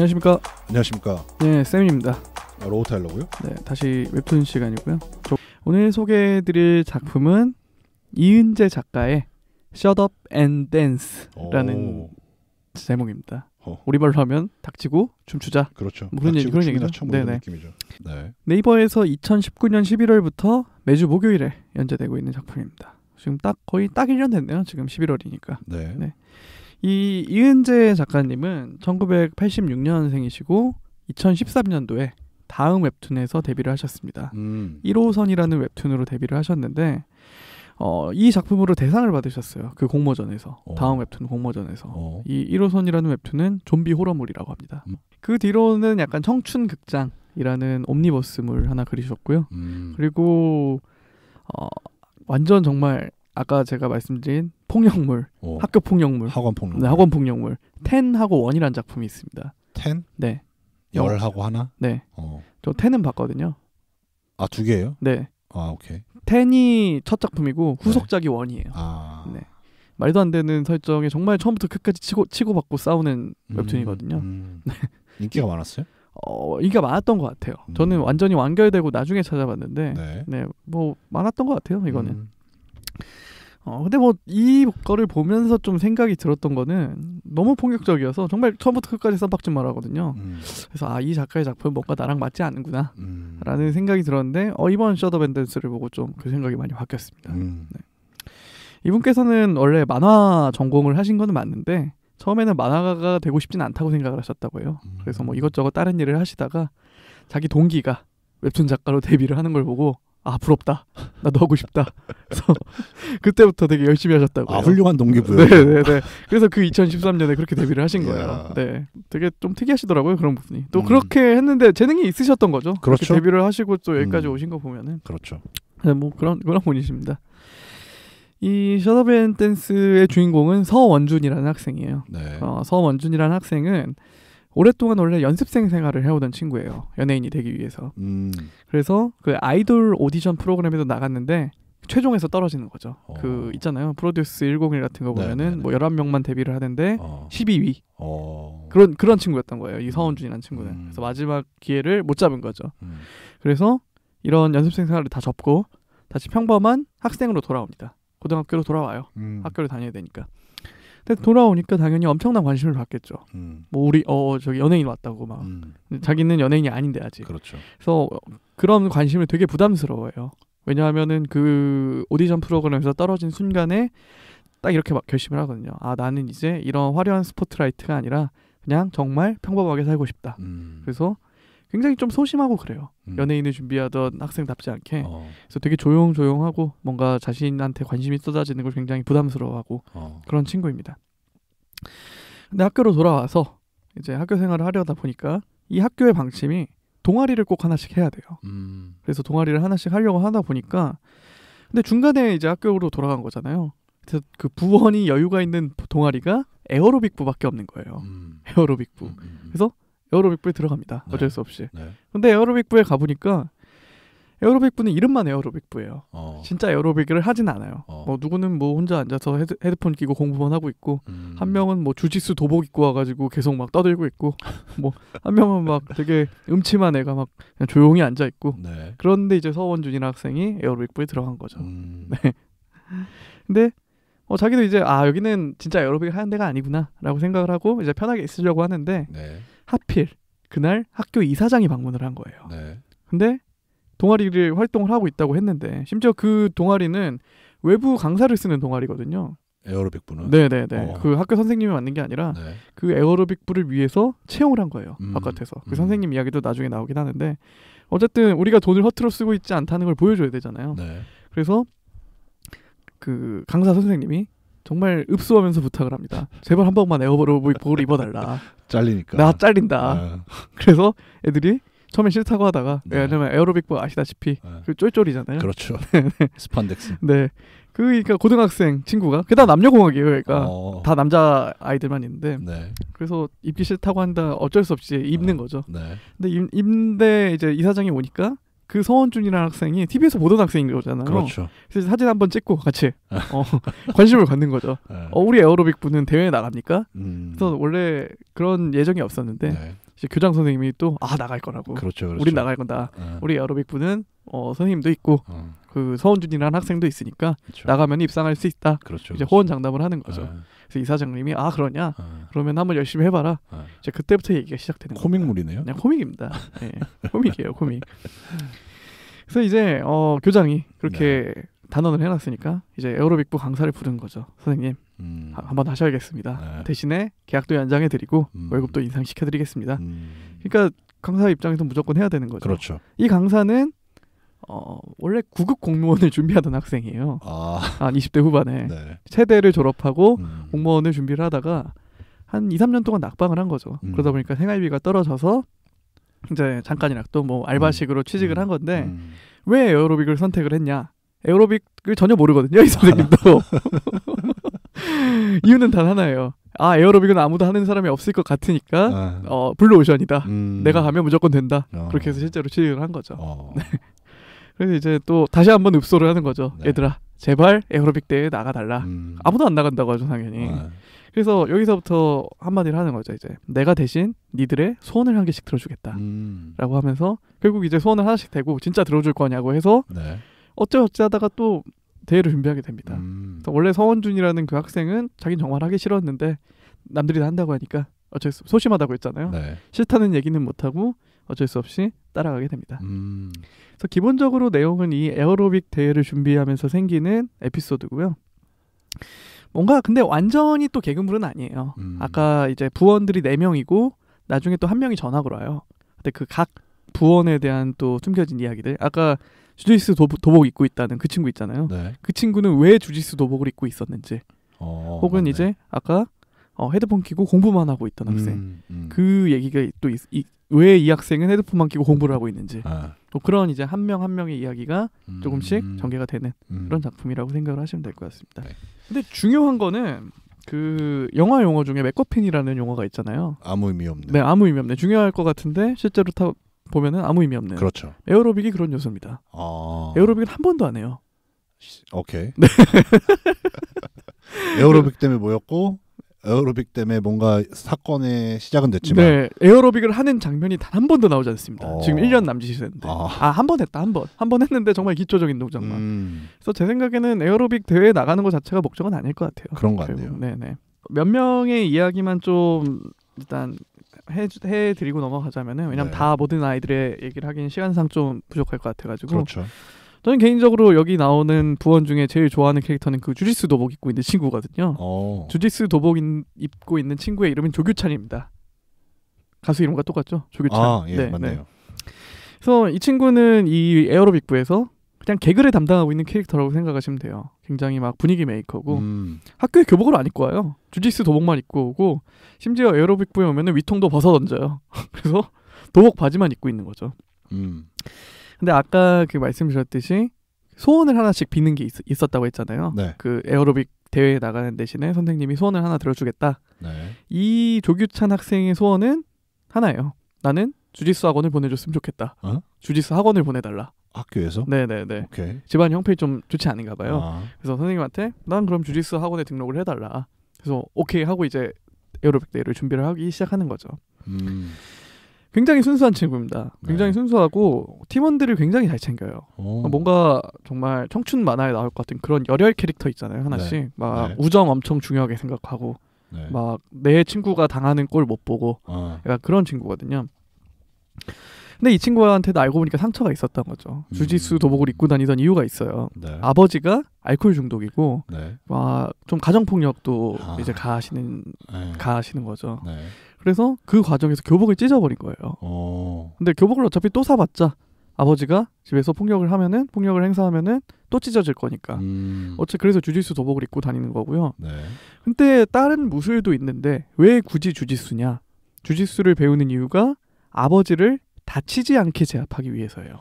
안녕하십니까. 안녕하십니까. 네, 쌤입니다. 로우 타일러고요. 네, 다시 웹툰 시간이고요. 오늘 소개해드릴 작품은 이은재 작가의 Shut Up and Dance라는 제목입니다. 우리말로 하면 닥치고 춤추자. 그렇죠. 뭐 그런 얘기죠. 네네. 느낌이죠. 네. 네이버에서 2019년 11월부터 매주 목요일에 연재되고 있는 작품입니다. 지금 거의 1년 됐네요. 지금 11월이니까. 네. 네. 이 이은재 작가님은 1986년생이시고 2013년도에 다음 웹툰에서 데뷔를 하셨습니다. 1호선이라는 웹툰으로 데뷔를 하셨는데 이 작품으로 대상을 받으셨어요. 그 공모전에서. 다음 웹툰 공모전에서. 이 1호선이라는 웹툰은 좀비 호러물이라고 합니다. 그 뒤로는 약간 청춘 극장이라는 옴니버스물 하나 그리셨고요. 그리고 완전 정말 아까 제가 말씀드린 폭력물, 학교 폭력물, 학원 폭력물. 네, 학원 폭력물. 10하고 1이라는 작품이 있습니다. 10? 네. 10하고 하나? 네. 저 10은 봤거든요. 아, 2개예요? 네. 아, 오케이. 10이 첫 작품이고 후속작이 1이에요. 아. 네. 말도 안 되는 설정에 정말 처음부터 끝까지 치고받고 싸우는 웹툰이거든요. 네. 인기가 많았어요? 인기가 많았던 것 같아요. 저는 완전히 완결되고 나중에 찾아봤는데 네. 뭐 많았던 것 같아요. 이거는. 근데 뭐 이거를 보면서 좀 생각이 들었던 거는 너무 폭력적이어서 정말 처음부터 끝까지 쌈박질만 하거든요. 그래서 이 작가의 작품은 뭔가 나랑 맞지 않는구나 라는 생각이 들었는데 이번 셔더 밴던스를 보고 좀 그 생각이 많이 바뀌었습니다. 네. 이분께서는 원래 만화 전공을 하신 거는 맞는데 처음에는 만화가가 되고 싶진 않다고 생각을 하셨다고 해요. 그래서 뭐 이것저것 다른 일을 하시다가 자기 동기가 웹툰 작가로 데뷔를 하는 걸 보고 부럽다. 나도 하고 싶다. 그래서 그때부터 되게 열심히 하셨다고요. 훌륭한 동기부여. 네네네. 그래서 그 2013년에 그렇게 데뷔를 하신 거예요. 네, 되게 좀 특이하시더라고요. 그런 부분이. 또 그렇게 했는데 재능이 있으셨던 거죠. 그렇죠. 데뷔를 하시고 또 여기까지 오신 거 보면은. 그렇죠. 네, 뭐 그런 분이십니다. 이 셔더 앤 댄스의 주인공은 서원준이라는 학생이에요. 네. 서원준이라는 학생은 오랫동안 원래 연습생 생활을 해오던 친구예요. 연예인이 되기 위해서. 그래서 그 아이돌 오디션 프로그램에도 나갔는데 최종에서 떨어지는 거죠. 그 있잖아요. 프로듀스 101 같은 거 보면은 네네네. 뭐 11명만 데뷔를 하는데 12위. 그런 친구였던 거예요. 이 서원준이라는 친구는. 그래서 마지막 기회를 못 잡은 거죠. 그래서 이런 연습생 생활을 다 접고 다시 평범한 학생으로 돌아옵니다. 고등학교로 돌아와요. 학교를 다녀야 되니까. 근데 돌아오니까 당연히 엄청난 관심을 받겠죠. 뭐 우리 저기 연예인 왔다고 막. 자기는 연예인이 아닌데 아직. 그렇죠. 그래서 그런 관심을 되게 부담스러워해요. 왜냐하면은 그 오디션 프로그램에서 떨어진 순간에 딱 이렇게 막 결심을 하거든요. 나는 이제 이런 화려한 스포트라이트가 아니라 그냥 정말 평범하게 살고 싶다. 그래서 굉장히 좀 소심하고 그래요. 연예인을 준비하던 학생답지 않게. 그래서 되게 조용조용하고 뭔가 자신한테 관심이 쏟아지는 걸 굉장히 부담스러워하고 그런 친구입니다. 근데 학교로 돌아와서 이제 학교 생활을 하려다 보니까 이 학교의 방침이 동아리를 꼭 하나씩 해야 돼요. 그래서 동아리를 하나씩 하려고 하다 보니까 근데 중간에 이제 학교로 돌아간 거잖아요. 그래서 그 부원이 여유가 있는 동아리가 에어로빅부밖에 없는 거예요. 에어로빅부. 그래서 에어로빅부에 들어갑니다. 네. 어쩔 수 없이. 네. 근데 에어로빅부에 가보니까 에어로빅부는 이름만 에어로빅부예요. 진짜 에어로빅을 하진 않아요. 뭐 누구는 뭐 혼자 앉아서 헤드폰 끼고 공부만 하고 있고 한 명은 뭐 주짓수 도복 입고 와가지고 계속 막 떠들고 있고 뭐 한 명은 막 되게 음침한 애가 막 그냥 조용히 앉아 있고 네. 그런데 이제 서원준이라는 학생이 에어로빅부에 들어간 거죠. 네. 근데 자기도 이제 여기는 진짜 에어로빅을 하는 데가 아니구나라고 생각을 하고 이제 편하게 있으려고 하는데 네. 하필 그날 학교 이사장이 방문을 한 거예요. 네. 근데 동아리를 활동을 하고 있다고 했는데 심지어 그 동아리는 외부 강사를 쓰는 동아리거든요. 에어로빅부는? 네네네. 그 학교 선생님이 만든 게 아니라 네. 그 에어로빅부를 위해서 채용을 한 거예요. 바깥에서. 그 음. 선생님 이야기도 나중에 나오긴 하는데 어쨌든 우리가 돈을 허투루 쓰고 있지 않다는 걸 보여줘야 되잖아요. 네. 그래서 그 강사 선생님이 정말 읍소하면서 부탁을 합니다. 제발 한 번만 에어로빅부를 입어달라. 잘리니까. 나 잘린다. 그래서 애들이 처음엔 싫다고 하다가 네. 왜냐면 에어로빅부 아시다시피 그 쫄쫄이잖아요. 그렇죠. 스판덱스. 네. 그러니까 고등학생 친구가 게다가 남녀공학이에요. 그러니까 다 남자 아이들만 있는데 네. 그래서 입기 싫다고 한다 어쩔 수 없이 입는 거죠. 네. 근데 입는데 이제 이사장이 오니까 그 서원준이라는 학생이 TV에서 보던 학생인 거잖아요. 그렇죠. 그래서 사진 한번 찍고 같이 관심을 갖는 거죠. 네. 우리 에어로빅부는 대회에 나갑니까? 그래서 원래 그런 예정이 없었는데 네. 이제 교장 선생님이 또 나갈 거라고. 그렇죠. 우린 나갈 건다. 우리 에어로빅부는 선생님도 있고 그 서원준이라는 학생도 있으니까 그렇죠. 나가면 입상할 수 있다. 그렇죠. 이제 호언장담을 하는 거죠. 그래서 이사장님이 그러냐? 그러면 한번 열심히 해봐라. 이제 그때부터 얘기가 시작되는 거예요. 코믹물이네요. 그냥 코믹입니다. 네, 코믹이에요, 코믹. 그래서 이제 교장이 그렇게 단언을 해놨으니까 이제 에어로빅부 강사를 부른 거죠. 선생님, 한번 하셔야겠습니다. 대신에 계약도 연장해드리고 월급도 인상시켜드리겠습니다. 그러니까 강사 입장에서 무조건 해야 되는 거죠. 그렇죠. 이 강사는 원래 9급 공무원을 준비하던 학생이에요. 한 20대 후반에 네. 체대를 졸업하고 공무원을 준비를 하다가 한 2, 3년 동안 낙방을 한 거죠. 그러다 보니까 생활비가 떨어져서 이제 잠깐이라도 뭐 알바식으로 취직을 한 건데 왜 에어로빅을 선택을 했냐? 에어로빅을 전혀 모르거든요, 이 선생님도. 이유는 단 하나예요. 에어로빅은 아무도 하는 사람이 없을 것 같으니까 블루오션이다. 내가 가면 무조건 된다. 그렇게 해서 실제로 취직을 한 거죠. 네. 그래서 이제 또 다시 한번 읍소를 하는 거죠. 네. 얘들아, 제발 에어로빅 대회에 나가달라. 아무도 안 나간다고 하죠, 당연히. 그래서 여기서부터 한마디를 하는 거죠. 이제 내가 대신 니들의 소원을 한 개씩 들어주겠다 라고 하면서 결국 이제 소원을 하나씩 대고 진짜 들어줄 거냐고 해서 어찌어찌 하다가 또 대회를 준비하게 됩니다. 원래 서원준이라는 그 학생은 자기는 정말 하기 싫었는데 남들이 다 한다고 하니까 어쩔 수 소심하다고 했잖아요. 싫다는 얘기는 못하고 어쩔 수 없이 따라가게 됩니다. 그래서 기본적으로 내용은 이 에어로빅 대회를 준비하면서 생기는 에피소드고요. 뭔가 근데 완전히 또 개그물은 아니에요. 아까 이제 부원들이 4명이고 나중에 또 1명이 전학으로 와요. 근데 그 각 부원에 대한 또 숨겨진 이야기들. 아까 주짓수 도복 입고 있다는 그 친구 있잖아요. 그 친구는 왜 주짓수 도복을 입고 있었는지 혹은 맞네. 이제 아까 헤드폰 끼고 공부만 하고 있던 학생 그 얘기가 또 왜 이 학생은 헤드폰만 끼고 공부를 하고 있는지 또 그런 이제 한 명 한 명의 이야기가 조금씩 전개가 되는 그런 작품이라고 생각을 하시면 될 것 같습니다. 근데 중요한 거는 그 영화 용어 중에 맥거핀이라는 용어가 있잖아요. 아무 의미 없네. 네, 아무 의미 없네. 중요할 것 같은데 실제로 보면은 아무 의미 없는. 그렇죠. 에어로빅이 그런 요소입니다. 에어로빅은 한 번도 안 해요. 오케이. 네. 에어로빅 때문에 모였고 에어로빅 때문에 뭔가 사건의 시작은 됐지만 네, 에어로빅을 하는 장면이 단 한 번도 나오지 않습니다. 지금 1년 남짓이 됐는데 한 번 했다. 한 번 했는데 정말 기초적인 동작만. 그래서 제 생각에는 에어로빅 대회에 나가는 것 자체가 목적은 아닐 것 같아요. 그런 것 같네요. 네네. 몇 명의 이야기만 좀 일단 해드리고 넘어가자면은 왜냐면 다 모든 아이들의 얘기를 하기는 시간상 좀 부족할 것 같아가지고. 그렇죠. 저는 개인적으로 여기 나오는 부원 중에 제일 좋아하는 캐릭터는 그 주짓수 도복 입고 있는 친구거든요. 주짓수 도복 입고 있는 친구의 이름은 조규찬입니다. 가수 이름과 똑같죠? 조규찬. 예, 맞네요. 그래서 이 친구는 이 에어로빅부에서 그냥 개그를 담당하고 있는 캐릭터라고 생각하시면 돼요. 굉장히 막 분위기 메이커고 학교에 교복을 안 입고 와요. 주짓수 도복만 입고 오고 심지어 에어로빅부에 오면은 위통도 벗어 던져요. 그래서 도복 바지만 입고 있는 거죠. 근데 아까 그 말씀드렸듯이 소원을 하나씩 비는 게 있었다고 했잖아요. 그 에어로빅 대회에 나가는 대신에 선생님이 소원을 하나 들어주겠다. 이 조규찬 학생의 소원은 하나예요. 나는 주짓수 학원을 보내줬으면 좋겠다. 주짓수 학원을 보내달라. 학교에서? 네네네. 오케이. 집안 형편이 좀 좋지 않은가 봐요. 그래서 선생님한테 난 그럼 주짓수 학원에 등록을 해달라. 그래서 오케이 하고 이제 에어로빅 대회를 준비를 하기 시작하는 거죠. 굉장히 순수한 친구입니다. 굉장히 순수하고 팀원들을 굉장히 잘 챙겨요. 뭔가 정말 청춘 만화에 나올 것 같은 그런 열혈 캐릭터 있잖아요. 하나씩. 막 우정 엄청 중요하게 생각하고 막 내 친구가 당하는 꼴 못 보고 약간 그런 친구거든요. 근데 이 친구한테도 알고 보니까 상처가 있었던 거죠. 주짓수 도복을 입고 다니던 이유가 있어요. 아버지가 알코올 중독이고 좀 가정폭력도 이제 가하시는 거죠. 그래서 그 과정에서 교복을 찢어버린 거예요. 근데 교복을 어차피 또 사봤자 아버지가 집에서 폭력을 행사하면은 또 찢어질 거니까. 그래서 주짓수 도복을 입고 다니는 거고요. 근데 다른 무술도 있는데 왜 굳이 주짓수냐? 주짓수를 배우는 이유가 아버지를 다치지 않게 제압하기 위해서예요.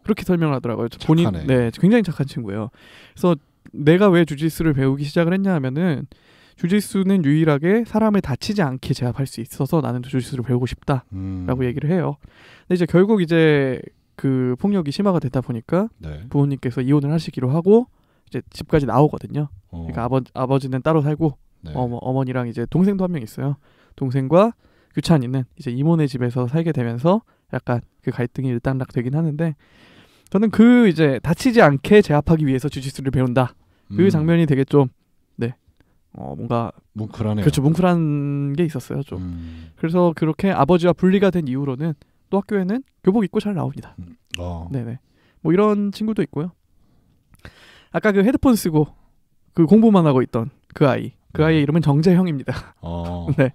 그렇게 설명을 하더라고요. 본인, 굉장히 착한 친구예요. 그래서 내가 왜 주짓수를 배우기 시작을 했냐 하면은 주짓수는 유일하게 사람을 다치지 않게 제압할 수 있어서 나는 주짓수를 배우고 싶다라고 얘기를 해요. 근데 이제 결국 이제 그 폭력이 심화가 되다 보니까 부모님께서 이혼을 하시기로 하고 이제 집까지 나오거든요. 그러니까 아버지는 따로 살고 어머니랑 이제 동생도 한 명 있어요. 동생과 규찬이는 이제 이모네 집에서 살게 되면서 약간 그 갈등이 일단락되긴 하는데 저는 그 이제 다치지 않게 제압하기 위해서 주짓수를 배운다. 그 장면이 되게 좀 뭔가 뭉클하네요. 그렇죠. 뭉클한 게 있었어요. 좀. 그래서 그렇게 아버지와 분리가 된 이후로는 또 학교에는 교복 입고 잘 나옵니다. 네네. 뭐 이런 친구도 있고요. 아까 그 헤드폰 쓰고 그 공부만 하고 있던 그 아이의 이름은 정재형입니다. 네.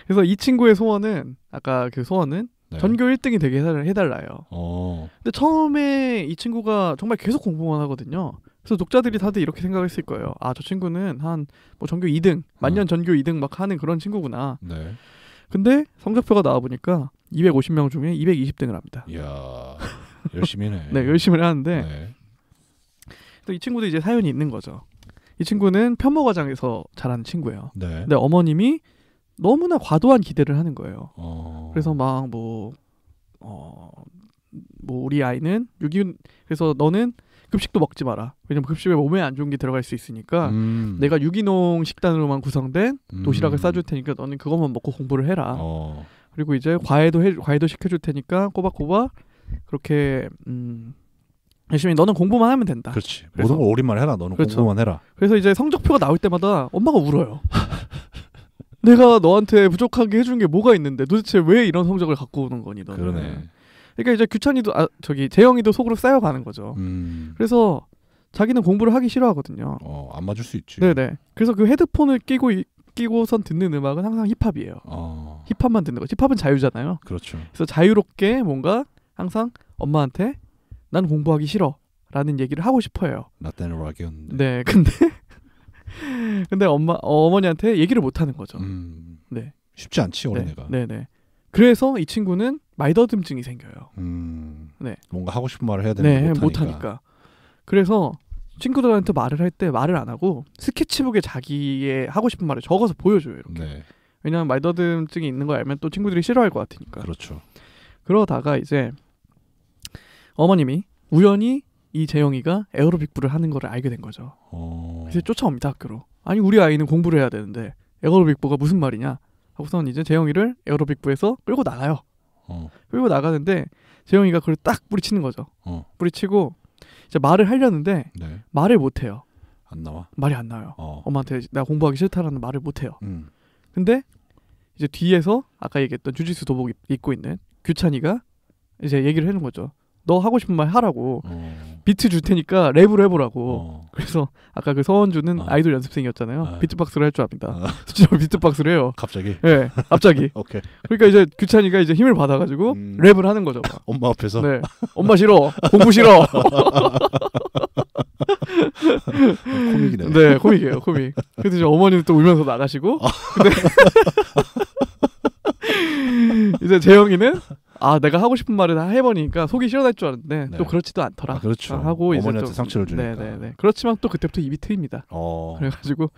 그래서 이 친구의 소원은 아까 그 소원은 네. 전교 1등이 되게 해달라요. 근데 처음에 이 친구가 정말 계속 공부만 하거든요. 그래서 독자들이 다들 이렇게 생각했을 거예요. 아, 저 친구는 한 뭐 전교 2등, 만년 전교 2등 막 하는 그런 친구구나. 네. 근데 성적표가 나와 보니까 250명 중에 220등을 합니다. 이야, 열심히 해. 네, 열심히 하는데 네. 또 이 친구도 이제 사연이 있는 거죠. 이 친구는 편모과장에서 자란 친구예요. 네. 근데 어머님이 너무나 과도한 기대를 하는 거예요. 그래서 막 뭐 우리 아이는 그래서 너는 급식도 먹지 마라. 왜냐면 급식에 몸에 안 좋은 게 들어갈 수 있으니까 내가 유기농 식단으로만 구성된 도시락을 싸줄 테니까 너는 그것만 먹고 공부를 해라. 그리고 이제 과외도 시켜줄 테니까 꼬박꼬박 그렇게 열심히 너는 공부만 하면 된다. 그렇지. 모든 걸 올인만 해라. 너는 그렇죠. 공부만 해라. 그래서 이제 성적표가 나올 때마다 엄마가 울어요. 내가 너한테 부족하게 해준 게 뭐가 있는데 도대체 왜 이런 성적을 갖고 오는 거니 너는. 그러네. 그러니까 이제 규찬이도 재영이도 속으로 쌓여가는 거죠. 그래서 자기는 공부를 하기 싫어하거든요. 안 맞을 수 있지. 네네. 그래서 그 헤드폰을 끼고선 듣는 음악은 항상 힙합이에요. 힙합만 듣는 거죠. 힙합은 자유잖아요. 그렇죠. 그래서 자유롭게 뭔가 항상 엄마한테 난 공부하기 싫어라는 얘기를 하고 싶어요. 라떼는 락이었는데. 네, 근데 어머니한테 얘기를 못 하는 거죠. 네. 쉽지 않지 어린애가. 네네. 그래서 이 친구는 말더듬증이 생겨요. 네. 뭔가 하고 싶은 말을 해야 되는데 못하니까. 그래서 친구들한테 말을 할 때 말을 안 하고 스케치북에 자기의 하고 싶은 말을 적어서 보여줘요. 이렇게. 네. 왜냐하면 말더듬증이 있는 거 알면 또 친구들이 싫어할 것 같으니까. 그렇죠. 그러다가 이제 어머님이 우연히 이 재영이가 에어로빅부를 하는 거를 알게 된 거죠. 그래서 쫓아옵니다, 학교로. 아니 우리 아이는 공부를 해야 되는데 에어로빅부가 무슨 말이냐 하고선 이제 재영이를 에어로빅부에서 끌고 나가요. 끌고 나가는데 재영이가 그걸 딱 뿌리치는 거죠. 뿌리치고 이제 말을 하려는데 네. 말을 못해요. 안 나와? 말이 안 나와요. 엄마한테 나 공부하기 싫다라는 말을 못해요. 근데 이제 뒤에서 아까 얘기했던 주짓수 도복 입고 있는 규찬이가 이제 얘기를 해놓은 거죠. 너 하고 싶은 말 하라고. 비트 줄 테니까 랩으로 해보라고. 그래서 아까 그 서원주는 아이돌 연습생이었잖아요. 비트박스를 할 줄 압니다. 진짜 비트박스를 해요. 갑자기? 네, 갑자기. 오케이. 그러니까 이제 규찬이가 이제 힘을 받아가지고 랩을 하는 거죠. 막. 엄마 앞에서? 네. 엄마 싫어. 공부 싫어. 코믹이네. 네, 코믹이에요. 코믹. 그래서 이제 어머니는 또 울면서 나가시고. 근데 이제 재영이는 내가 하고 싶은 말을 다 해보니까 속이 시원할 줄 알았는데 또 그렇지도 않더라. 그렇죠. 하고 어머니한테 이제 상처를 주니까. 네네네. 그렇지만 또 그때부터 입이 트입니다. 그래가지고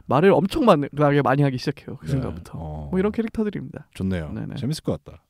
말을 엄청 많이 하기 시작해요. 그 순간부터. 뭐 이런 캐릭터들입니다. 좋네요. 네네. 재밌을 것 같다.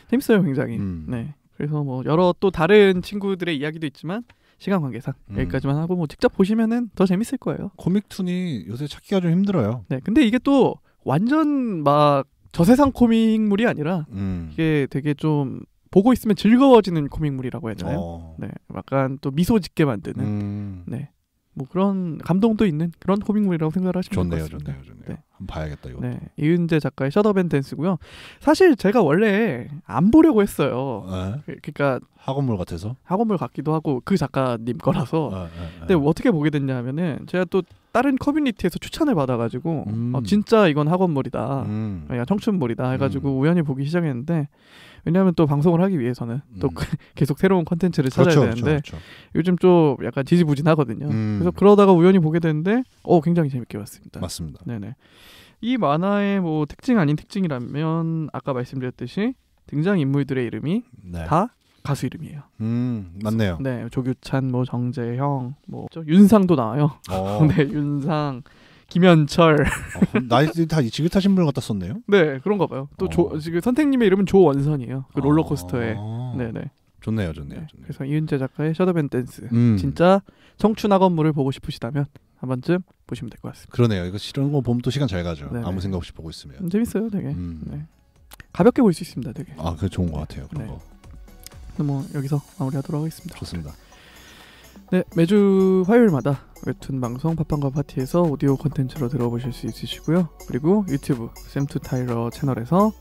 재밌어요, 굉장히. 네. 그래서 뭐 여러 또 다른 친구들의 이야기도 있지만 시간 관계상 여기까지만 하고 뭐 직접 보시면은 더 재밌을 거예요. 코믹툰이 요새 찾기가 좀 힘들어요. 네. 근데 이게 또 완전 막 저세상 코믹물이 아니라 이게 되게 좀 보고 있으면 즐거워지는 코믹물이라고 해야 되나요? 네, 약간 또 미소 짓게 만드는 네, 뭐 그런 감동도 있는 그런 코믹물이라고 생각을 하시면 될 것 같습니다. 좋네요. 네. 한번 봐야겠다 이거. 네, 이은재 작가의 셔더밴댄스고요. 사실 제가 원래 안 보려고 했어요. 그러니까 학원물 같아서 학원물 같기도 하고 그 작가님 거라서. 근데 어떻게 보게 됐냐면은 제가 또 다른 커뮤니티에서 추천을 받아가지고 진짜 이건 학원물이다, 청춘물이다 해가지고 우연히 보기 시작했는데 왜냐하면 또 방송을 하기 위해서는 또 계속 새로운 컨텐츠를 찾아야 되는데 그렇죠. 요즘 좀 약간 지지부진하거든요. 그래서 그러다가 우연히 보게 됐는데 굉장히 재밌게 봤습니다. 맞습니다. 네네. 이 만화의 뭐 특징 아닌 특징이라면 아까 말씀드렸듯이 등장 인물들의 이름이 다 가수 이름이에요. 맞네요. 네, 조규찬, 뭐 정재형, 뭐 윤상도 나와요. 네, 윤상, 김현철. 나이 다 지긋하신 분을 갖다 썼네요. 네, 그런가 봐요. 또 지금 선생님의 이름은 조원선이에요. 그 롤러코스터에. 네네. 좋네요. 네. 그래서 이은재 작가의 셔더밴댄스. 진짜 청춘 학원물을 보고 싶으시다면 한 번쯤 보시면 될 것 같습니다. 그러네요. 이거 이런 거 보면 또 시간 잘 가죠. 네네. 아무 생각 없이 보고 있으면. 재밌어요, 되게. 네. 가볍게 볼 수 있습니다, 되게. 아, 그게 좋은 것 같아요. 그런 네. 거. 그럼 뭐 여기서 마무리하도록 하겠습니다. 좋습니다. 네, 매주 화요일마다 웹툰 방송 팟빵과 파티에서 오디오 콘텐츠로 들어보실 수 있으시고요. 그리고 유튜브 샘투 타일러 채널에서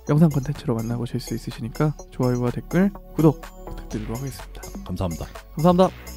영상 콘텐츠로 만나보실 수 있으시니까 좋아요와 댓글, 구독 부탁드리도록 하겠습니다. 감사합니다. 감사합니다.